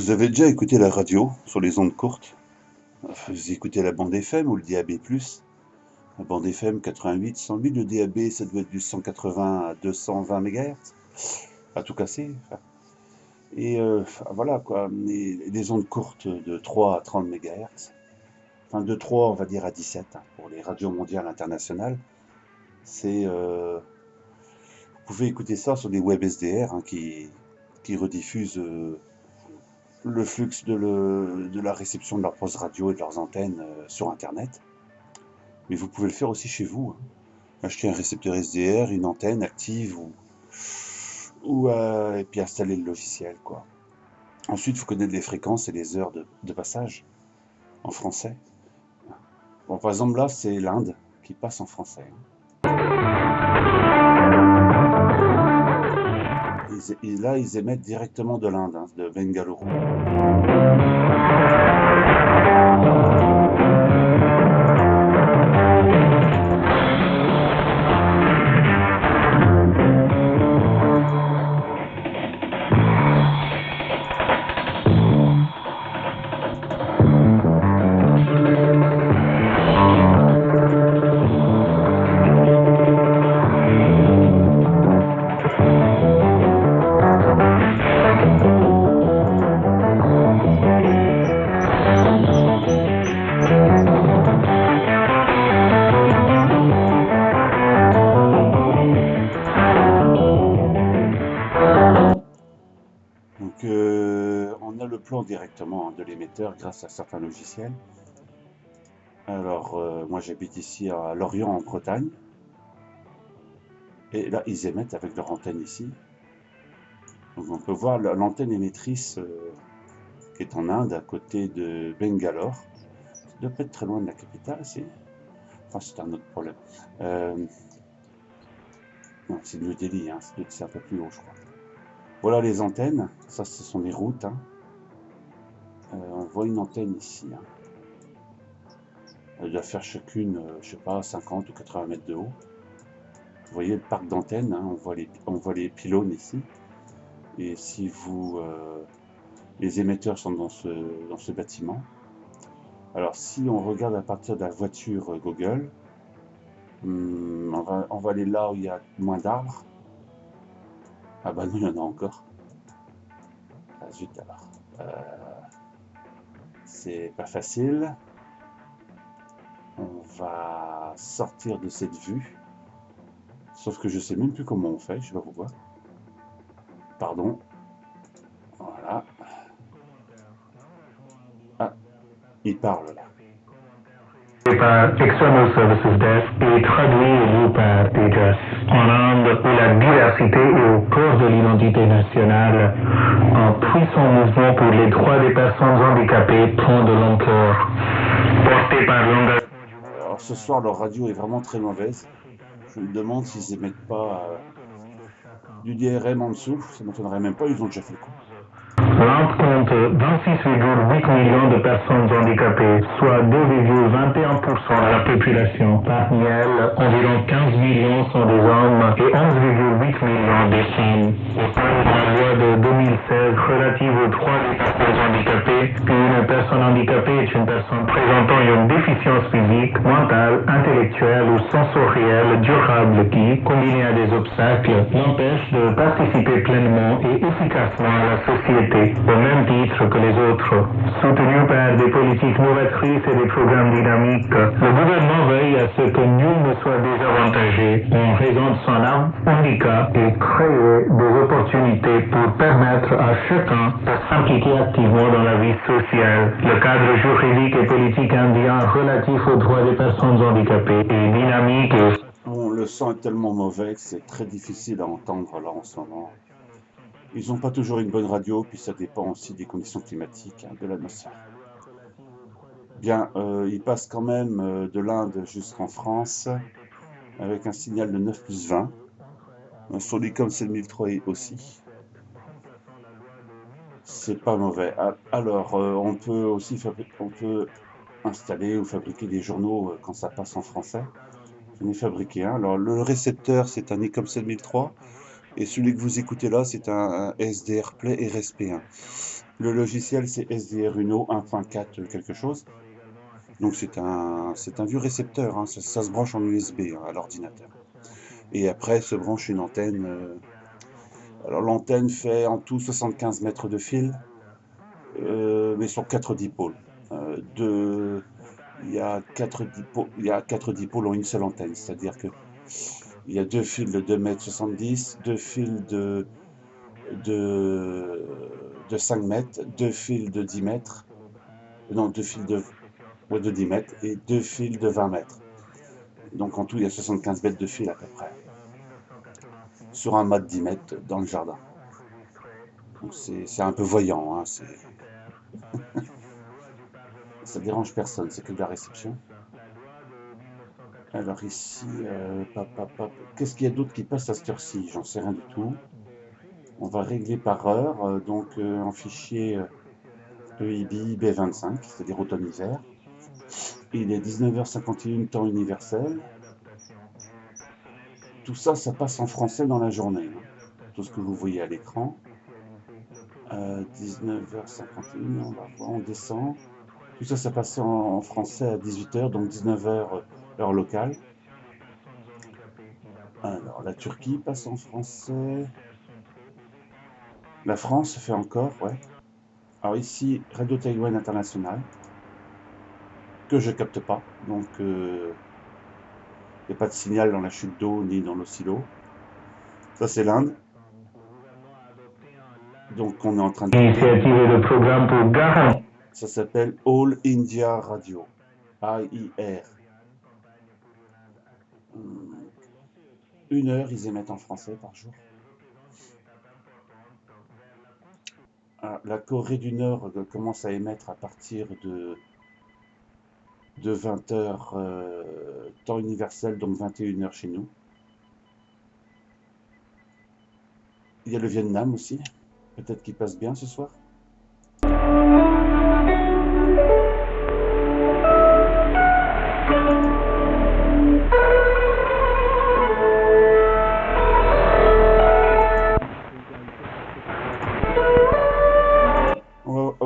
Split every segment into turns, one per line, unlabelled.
Vous avez déjà écouté la radio sur les ondes courtes? Vous écoutez la bande FM ou le DAB+. La bande FM 88, 108, le DAB ça doit être du 180 à 220 MHz, à tout casser. Et voilà quoi, des ondes courtes de 3 à 30 MHz, enfin de 3 on va dire à 17 pour les radios mondiales internationales. Vous pouvez écouter ça sur des web SDR qui rediffusent le flux de la réception de leurs postes radio et de leurs antennes sur Internet. Mais vous pouvez le faire aussi chez vous. Acheter un récepteur SDR, une antenne active et puis installer le logiciel, quoi. Ensuite, il faut connaître les fréquences et les heures de passage en français. Bon, par exemple, là, c'est l'Inde qui passe en français. Et là, ils émettent directement de l'Inde, de Bengaluru. Donc, on a le plan directement de l'émetteur grâce à certains logiciels. Alors, moi j'habite ici à Lorient en Bretagne. Et là, ils émettent avec leur antenne ici. Donc on peut voir l'antenne émettrice qui est en Inde, à côté de Bangalore. Ça doit pas être très loin de la capitale, c'est. Enfin, c'est un autre problème. Non, c'est New Delhi, c'est un peu plus haut, je crois. Voilà les antennes, ça ce sont les routes. On voit une antenne ici. Elle doit faire chacune, je sais pas, 50 ou 80 mètres de haut. Vous voyez le parc d'antennes, on voit les pylônes ici. Et si les émetteurs sont dans ce bâtiment. Alors si on regarde à partir de la voiture Google, on va aller là où il y a moins d'arbres. Ah bah non, il y en a encore. Ah zut alors. C'est pas facile. On va sortir de cette vue. Sauf que je sais même plus comment on fait, je sais pas pourquoi. Pardon. Voilà. Ah, il parle là.
Par External Services Desk et traduit et lu par Tejas. En Inde, où la diversité est au cœur de l'identité nationale, un puissant mouvement pour les droits des personnes handicapées prend de l'ampleur. Porté par l'engagement.
Alors ce soir, leur radio est vraiment très mauvaise. Je me demande s'ils émettent pas du DRM en dessous. Ça m'étonnerait même pas, ils ont déjà fait le coup.
L'Inde compte 26,8 millions de personnes handicapées, soit 2,21% de la population. Parmi elles, environ 15 millions sont des hommes et 11,8 millions des femmes. Au sein de la loi de 2016 relative aux droits des personnes handicapées, une personne handicapée est une personne présentant une déficience physique, mentale, intellectuelle ou sensorielle durable qui, combinée à des obstacles, l'empêche de participer pleinement et efficacement à la société, au même titre que les autres. Soutenu par des politiques novatrices et des programmes dynamiques, le gouvernement veille à ce que nul ne soit désavantagé en raison de son handicap et créer des opportunités pour permettre à chacun de s'impliquer activement dans la vie sociale. Le cadre juridique et politique indien relatif aux droits des personnes handicapées est dynamique et...
Bon, le son est tellement mauvais que c'est très difficile à entendre là en ce moment. Ils n'ont pas toujours une bonne radio, puis ça dépend aussi des conditions climatiques, de l'atmosphère. Bien, ils passent quand même de l'Inde jusqu'en France avec un signal de 9+20. Sur l'ICOM 7003 aussi. C'est pas mauvais. Alors, on peut installer ou fabriquer des journaux quand ça passe en français. J'en ai fabriqué un. Alors, le récepteur, c'est un ICOM 7003. Et celui que vous écoutez là, c'est un SDR Play RSP1. Le logiciel, c'est SDR Uno 1.4 quelque chose. Donc c'est un vieux récepteur, hein. Ça se branche en USB, hein, à l'ordinateur. Et après se branche une antenne. Alors l'antenne fait en tout 75 mètres de fil, mais sur 4 dipôles. Il y a 4 dipôles en une seule antenne, c'est-à-dire que il y a 2 fils de 2,70 m, 2 fils de, de 5 mètres, 2 fils de 10 mètres, non, 2 fils de 10 mètres et 2 fils de 20 mètres. Donc en tout, il y a 75 mètres de fil à peu près, sur un mât de 10 mètres dans le jardin. Donc c'est un peu voyant, hein, ça dérange personne, c'est que de la réception. Alors ici, qu'est-ce qu'il y a d'autre qui passe à cette heure-ci? J'en sais rien du tout. On va régler par heure, donc en fichier EIB B25, c'est-à-dire automne-hiver. Il est 19h51 temps universel. Tout ça, ça passe en français dans la journée, hein. Tout ce que vous voyez à l'écran. 19h51, on va voir, on descend. Tout ça, ça passe en français à 18h, donc 19h heure locale. Alors, la Turquie passe en français. La France fait encore, ouais. Alors ici, Radio Taïwan International, que je capte pas, donc il n'y a pas de signal dans la chute d'eau ni dans l'oscillo. Ça c'est l'Inde. Donc on est en train de...
Initiativer le programme pour garantir.
Ça s'appelle All India Radio, AIR. 1 heure, ils émettent en français par jour. La Corée du Nord commence à émettre à partir de 20h temps universel, donc 21h chez nous. Il y a le Vietnam aussi, peut-être qu'il passe bien ce soir.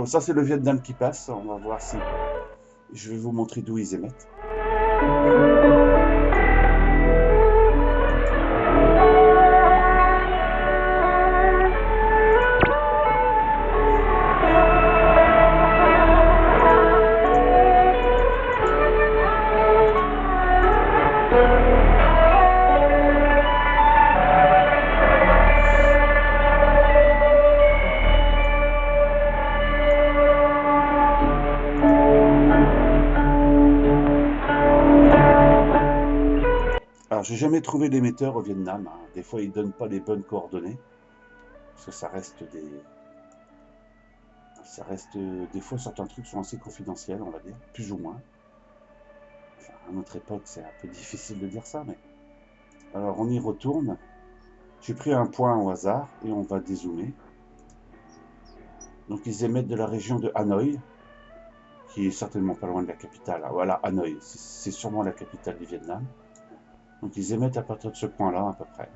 Ça c'est le Vietnam qui passe, on va voir si... Je vais vous montrer d'où ils émettent. Alors, j'ai jamais trouvé l'émetteur au Vietnam, hein. Des fois, ils donnent pas les bonnes coordonnées. Parce que ça reste des fois, certains trucs sont assez confidentiels, on va dire, plus ou moins. Enfin, à notre époque, c'est un peu difficile de dire ça, mais... Alors, on y retourne. J'ai pris un point au hasard et on va dézoomer. Donc, ils émettent de la région de Hanoï, qui est certainement pas loin de la capitale. Ah, voilà, Hanoï, c'est sûrement la capitale du Vietnam. Donc ils émettent à partir de ce point-là à peu près.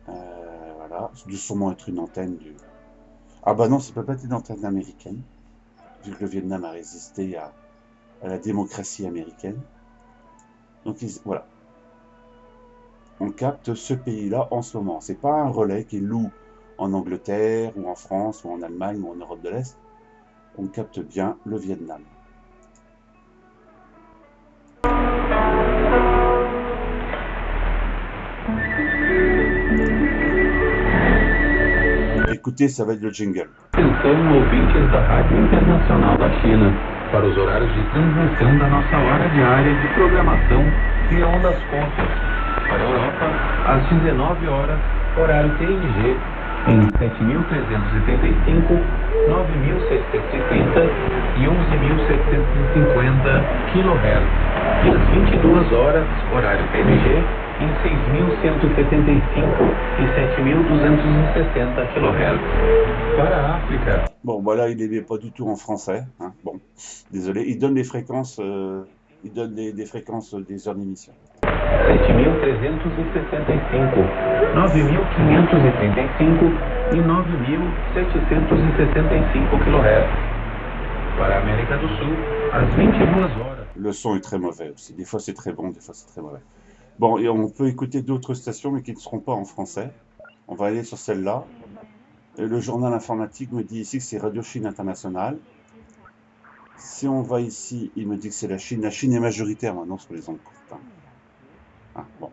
Voilà, ça doit sûrement être une antenne du... Ah bah non, ça peut pas être une antenne américaine, vu que le Vietnam a résisté à la démocratie américaine. Donc voilà. On capte ce pays-là en ce moment. C'est pas un relais qui loue en Angleterre, ou en France, ou en Allemagne, ou en Europe de l'Est. On capte bien le Vietnam. Écoutez, ça va être le jingle.
Atenção, ouvintes da Rádio Internacional da China, para os horários de transmissão da nossa hora diária de programação de ondas curtas. Para a Europa, às 19 horas, horário TNG, em 7.375, 9.750 e 11.750 kHz. E às 22 horas, horário TNG, em 6.175 e 7.260 kHz. Para a África.
Bon, voilà, il n'est pas du tout en français, hein. Bon, désolé, il donne les fréquences, des fréquences des heures d'émission.
7.365, 9.535 em 9.765 kHz. Para a América do Sul, às 22h.
Le son est très mauvais aussi. Des fois c'est très bon, des fois c'est très mauvais. Bon, et on peut écouter d'autres stations, mais qui ne seront pas en français. On va aller sur celle-là. Et le journal informatique me dit ici que c'est Radio Chine Internationale. Si on va ici, il me dit que c'est la Chine. La Chine est majoritaire maintenant sur les ondes courtes. Ah, bon.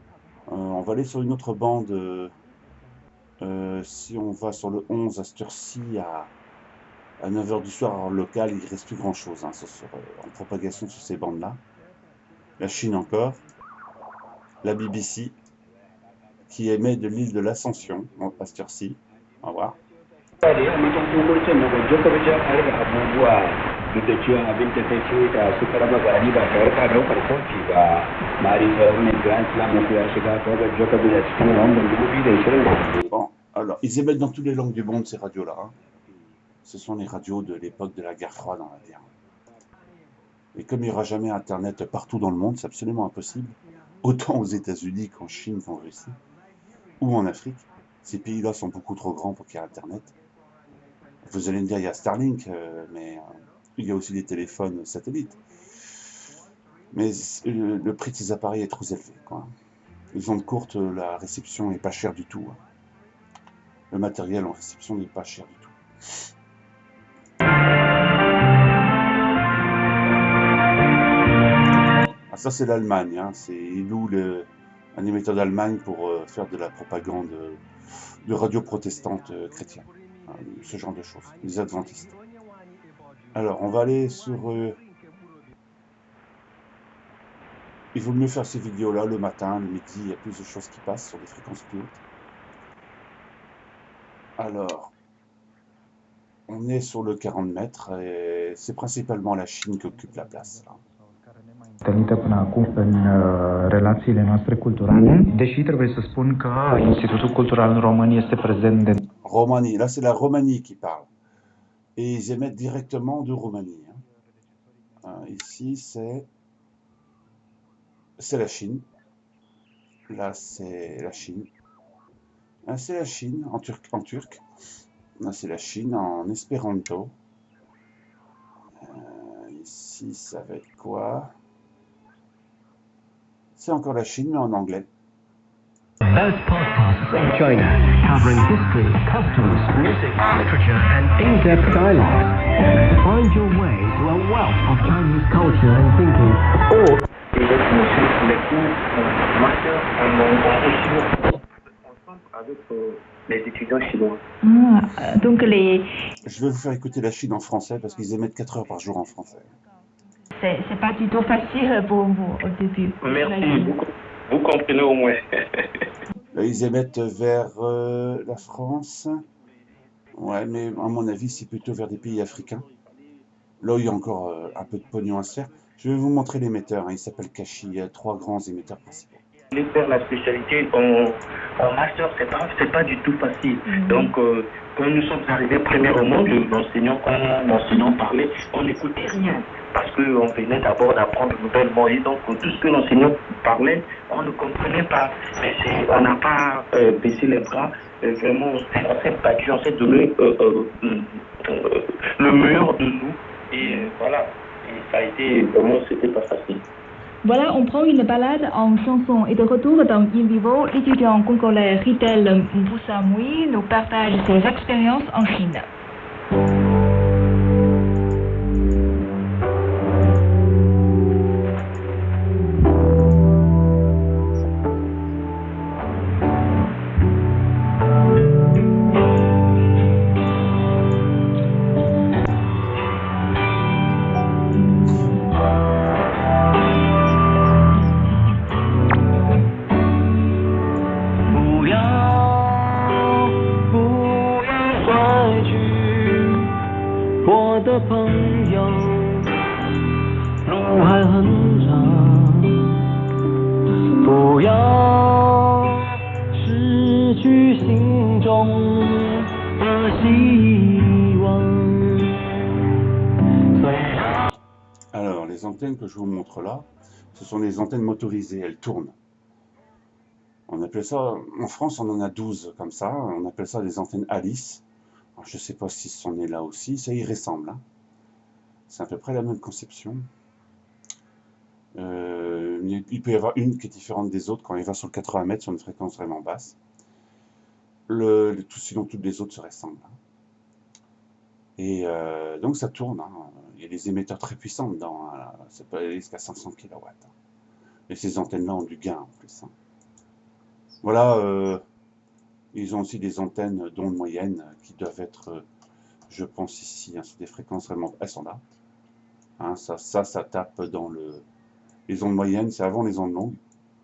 On va aller sur une autre bande. Si on va sur le 11 à cette heure-ci, à 9h du soir, en local, il ne reste plus grand-chose en propagation sur ces bandes-là. La Chine encore. La BBC, qui émet de l'île de l'Ascension, à cette heure-ci. Au revoir. Bon, alors, ils émettent dans toutes les langues du monde, ces radios-là. Hein. Ce sont les radios de l'époque de la guerre froide, on va dire. Et comme il n'y aura jamais Internet partout dans le monde, c'est absolument impossible, autant aux États-Unis qu'en Chine, qu'en Russie, ou en Afrique. Ces pays-là sont beaucoup trop grands pour qu'il y ait Internet. Vous allez me dire, il y a Starlink, mais il y a aussi des téléphones satellites. Mais le prix de ces appareils est trop élevé, quoi. Les ondes courtes, la réception n'est pas chère du tout. Hein. Le matériel en réception n'est pas cher du tout. Ah, ça, c'est l'Allemagne. Hein. Ils louent un émetteur d'Allemagne pour faire de la propagande de radio protestante chrétienne. Ce genre de choses, les adventistes. Alors, on va aller sur... il vaut mieux faire ces vidéos-là le matin, le midi, il y a plus de choses qui passent sur des fréquences plus hautes. Alors, on est sur le 40 mètres et c'est principalement la Chine qui occupe la place. Là.
Întâlnită până acum în relațiile noastre culturale, deși trebuie să spun că Institutul Cultural Român este prezent de...
Roumanie, là c'est la Roumanie qui parle. Et ils émettent directement de Roumanie. Hein. Ici c'est la Chine. Là c'est la Chine. Là c'est la Chine en turc. Là c'est la Chine en espéranto. Ici ça va être quoi? C'est encore la Chine, mais en anglais.
Both podcasts from China, covering history, customs, music, literature, and in-depth dialogue. Find your way to a wealth of Chinese culture and thinking. Or
avec les étudiants chinois.
Donc
Je vais vous faire écouter la Chine en français parce qu'ils émettent 4 heures par jour en français.
C'est pas du tout facile pour vous au début.
Merci, vous comprenez au moins.
Là, ils émettent vers la France. Ouais, mais à mon avis, c'est plutôt vers des pays africains. Là, il y a encore un peu de pognon à se faire. Je vais vous montrer l'émetteur. Hein. Il s'appelle Kashi. Il y a 3 grands émetteurs principaux.
Aller faire la spécialité en master, c'est pas du tout facile. Donc, quand nous sommes arrivés premier au monde, l'enseignant parlait, on n'écoutait rien. Parce qu'on venait d'abord d'apprendre de nouvelles mots. Et donc, tout ce que l'enseignant parlait, on ne comprenait pas. Mais on n'a pas baissé les bras. Vraiment, on s'est battu, on s'est donné le meilleur de nous. Et voilà. Et ça a été, vraiment, c'était pas facile.
Voilà, on prend une balade en chanson et de retour dans In Vivo, l'étudiant congolais Ritel Mbusamui nous partage ses expériences en Chine.
Alors, les antennes que je vous montre là, ce sont des antennes motorisées, elles tournent. On appelle ça, en France, on en a 12 comme ça. On appelle ça des antennes Alice. Alors, je ne sais pas si c'en est là aussi. Ça y ressemble. Hein. C'est à peu près la même conception. Il peut y avoir une qui est différente des autres quand il va sur le 80 mètres sur une fréquence vraiment basse. Sinon, toutes les autres se ressemblent. Hein. Et donc ça tourne. Hein. Il y a des émetteurs très puissants dedans. Hein. Ça peut aller jusqu'à 500 kW. Hein. Et ces antennes-là ont du gain en plus. Hein. Voilà. Ils ont aussi des antennes d'ondes moyennes qui doivent être, je pense ici, hein, sur des fréquences vraiment... Elles sont là. Hein, ça tape dans le... Les ondes moyennes, c'est avant les ondes longues.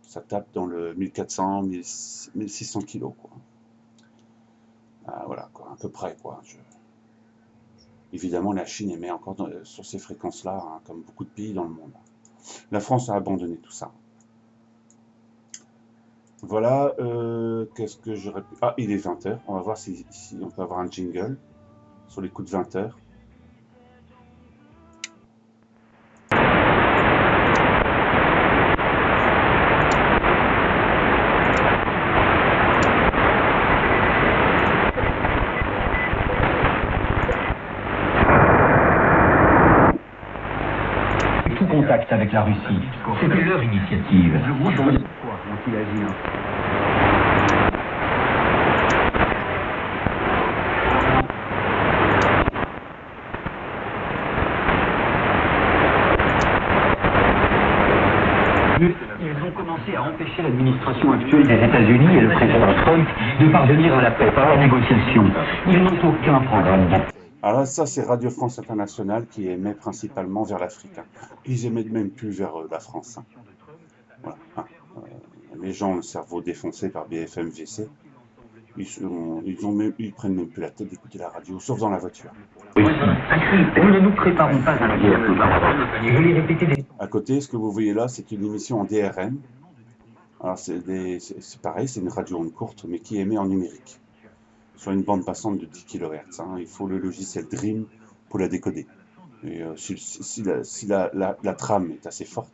Ça tape dans le 1400, 1600 kg, quoi. Voilà, quoi, à peu près, quoi. Évidemment, la Chine émet encore sur ces fréquences-là, hein, comme beaucoup de pays dans le monde. La France a abandonné tout ça. Voilà, qu'est-ce que j'aurais pu... Ah, il est 20h. On va voir si on peut avoir un jingle sur les coups de 20h.
Contact avec la Russie. C'était leur initiative. Ils ont commencé à empêcher l'administration actuelle des États-Unis et le président Trump de parvenir à la paix par la négociation. Ils n'ont aucun programme.
Alors là, ça, c'est Radio France Internationale qui émet principalement vers l'Afrique. Hein. Ils émettent même plus vers la France. Hein. Voilà. Hein. Les gens ont le cerveau défoncé par BFM VC. Ils prennent même plus la tête d'écouter la radio, sauf dans la voiture.
Oui, nous ne nous préparons pas à la guerre. Je l'ai répété.
À côté, ce que vous voyez là, c'est une émission en DRM. Alors c'est pareil, c'est une radio onde courte, mais qui émet en numérique. Sur une bande passante de 10 kHz. Hein. Il faut le logiciel Dream pour la décoder. Et si la trame est assez forte,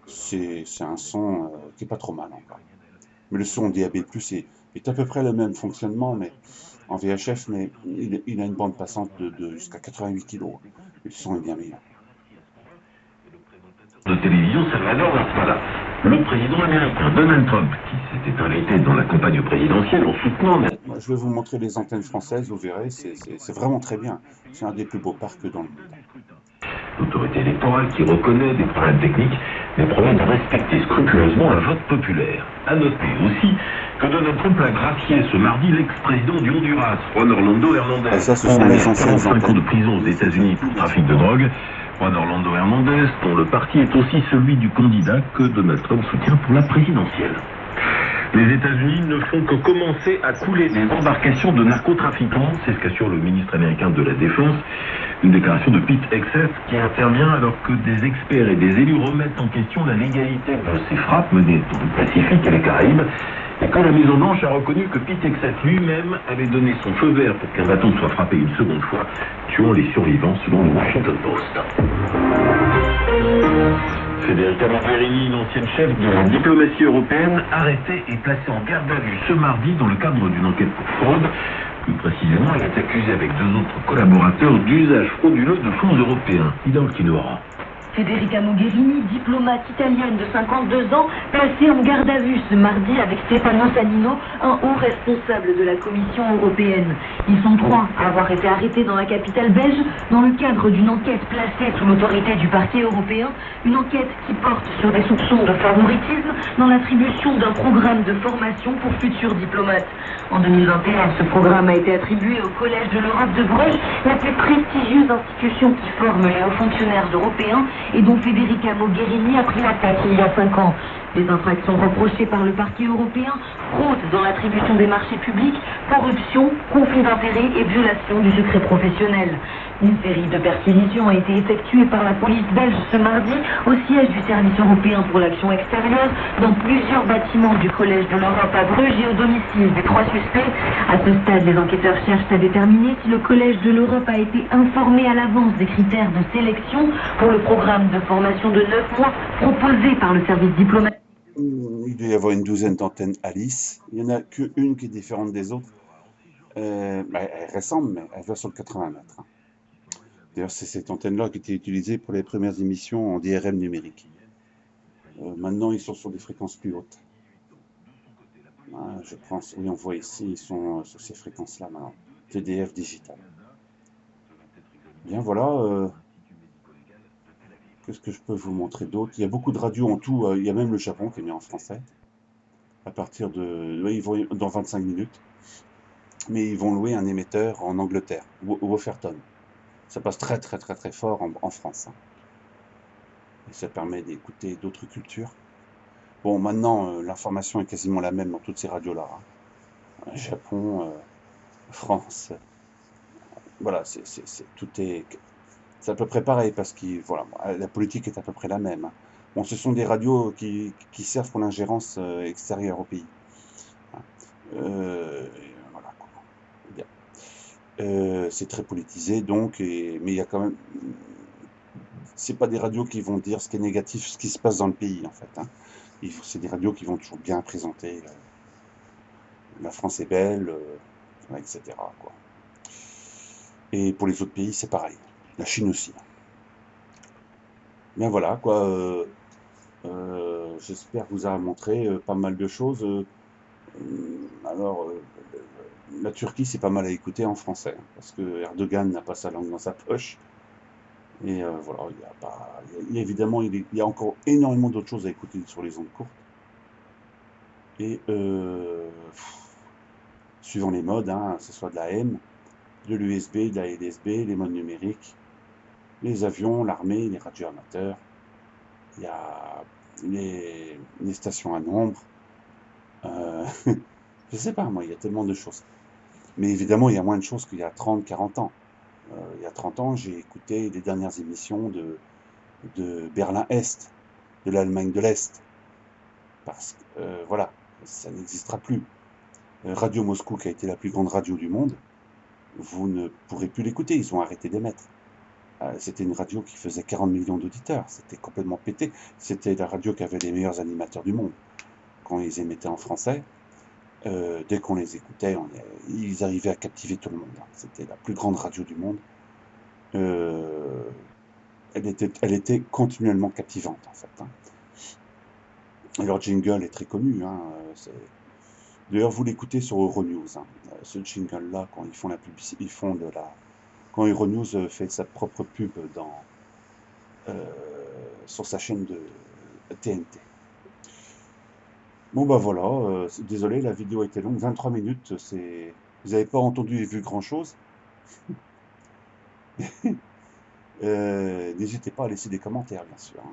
c'est un son qui n'est pas trop mal encore. Mais le son DAB+, est à peu près le même fonctionnement, mais en VHF, mais il a une bande passante de jusqu'à 88 kg. Le son est bien meilleur.
De télévision, Salvador Narcala, le président américain Donald Trump, qui s'était arrêté dans la campagne présidentielle en soutenant...
Je vais vous montrer les antennes françaises, vous verrez, c'est vraiment très bien. C'est un des plus beaux parcs dans le monde.
L'autorité électorale qui reconnaît des problèmes techniques, mais promet de respecter scrupuleusement le vote populaire. À noter aussi que Donald Trump a gracié ce mardi l'ex-président du Honduras, Juan Orlando Hernandez.
Ah, ça, ce sont les anciennes
45 ans de prison aux États-Unis pour trafic de drogue. Juan Orlando Hernandez, dont le parti est aussi celui du candidat que Donald Trump soutient pour la présidentielle. Les États-Unis ne font que commencer à couler des embarcations de narcotrafiquants, c'est ce qu'assure le ministre américain de la Défense. Une déclaration de Pete Hegseth qui intervient alors que des experts et des élus remettent en question la légalité de ces frappes menées dans le Pacifique et les Caraïbes. Et quand la Maison-Blanche a reconnu que Pete Hegseth lui-même avait donné son feu vert pour qu'un bâton soit frappé une seconde fois, tuant les survivants selon le Washington Post. Federica Mogherini, l'ancienne chef de la diplomatie européenne, arrêtée et placée en garde à vue ce mardi dans le cadre d'une enquête pour fraude. Plus précisément, elle est accusée avec 2 autres collaborateurs d'usage frauduleux de fonds européens. Idole Kinora.
Federica Mogherini, diplomate italienne de 52 ans, placée en garde à vue ce mardi avec Stefano Sanino, un haut responsable de la Commission européenne. Ils sont 3 à avoir été arrêtés dans la capitale belge dans le cadre d'une enquête placée sous l'autorité du Parquet européen, une enquête qui porte sur des soupçons de favoritisme dans l'attribution d'un programme de formation pour futurs diplomates. En 2021, ce programme a été attribué au Collège de l'Europe de Bruges, la plus prestigieuse institution qui forme les hauts fonctionnaires européens et dont Federica Mogherini a pris la tête il y a 5 ans. Les infractions reprochées par le Parquet européen, fraude dans l'attribution des marchés publics, corruption, conflit d'intérêts et violation du secret professionnel. Une série de perquisitions a été effectuée par la police belge ce mardi au siège du Service européen pour l'action extérieure, dans plusieurs bâtiments du Collège de l'Europe à Bruges et au domicile des 3 suspects. À ce stade, les enquêteurs cherchent à déterminer si le Collège de l'Europe a été informé à l'avance des critères de sélection pour le programme de formation de 9 mois proposé par le service diplomatique.
Il doit y avoir une douzaine d'antennes Alice. Il n'y en a qu'une qui est différente des autres. Elle ressemble, mais elle va sur le 80 mètres. Hein. D'ailleurs, c'est cette antenne-là qui était utilisée pour les premières émissions en DRM numérique. Maintenant, ils sont sur des fréquences plus hautes. Je pense, oui, on voit ici, ils sont sur ces fréquences-là maintenant. TDF digital. Bien, voilà. Qu'est-ce que je peux vous montrer d'autre? Il y a beaucoup de radios en tout. Il y a même le Japon qui est mis en français. À partir de... Oui, ils vont dans 25 minutes. Mais ils vont louer un émetteur en Angleterre, Wofferton. Ça passe très très très très fort en France. Hein. Et ça permet d'écouter d'autres cultures. Bon, maintenant, l'information est quasiment la même dans toutes ces radios-là. Hein. Japon, France, voilà, tout est... C'est à peu près pareil parce que voilà, la politique est à peu près la même. Hein. Bon, ce sont des radios qui servent pour l'ingérence extérieure au pays. Hein. Voilà, quoi. Bien. C'est très politisé donc, mais il y a quand même... C'est pas des radios qui vont dire ce qui est négatif, ce qui se passe dans le pays en fait. Hein. C'est des radios qui vont toujours bien présenter la France est belle, etc. Quoi. Et pour les autres pays, c'est pareil. La Chine aussi. Bien voilà, quoi. J'espère vous avoir montré pas mal de choses. Alors, la Turquie, c'est pas mal à écouter en français, hein, parce que Erdogan n'a pas sa langue dans sa poche. Et voilà, évidemment, il y a encore énormément d'autres choses à écouter sur les ondes courtes. Et suivant les modes, hein, que ce soit de la M, de l'USB, de la LSB, les modes numériques, les avions, l'armée, les radios amateurs, il y a les stations à nombre, je sais pas moi, il y a tellement de choses. Mais évidemment, il y a moins de choses qu'il y a 30, 40 ans. Il y a 30 ans, j'ai écouté les dernières émissions de Berlin-Est, de l'Allemagne de l'Est. Parce que, voilà, ça n'existera plus. Radio Moscou, qui a été la plus grande radio du monde, vous ne pourrez plus l'écouter, ils ont arrêté d'émettre. C'était une radio qui faisait 40 millions d'auditeurs, c'était complètement pété. C'était la radio qui avait les meilleurs animateurs du monde. Quand ils émettaient en français, dès qu'on les écoutait, ils arrivaient à captiver tout le monde. Hein. C'était la plus grande radio du monde. Elle était continuellement captivante, en fait. Hein. Et leur jingle est très connu. Hein. D'ailleurs, vous l'écoutez sur Euronews. Hein. Ce jingle-là, quand ils font la publicité, quand Euronews fait sa propre pub sur sa chaîne de TNT. Bon bah voilà, désolé, la vidéo a été longue, 23 minutes, vous n'avez pas entendu et vu grand-chose. N'hésitez pas à laisser des commentaires, bien sûr. Hein.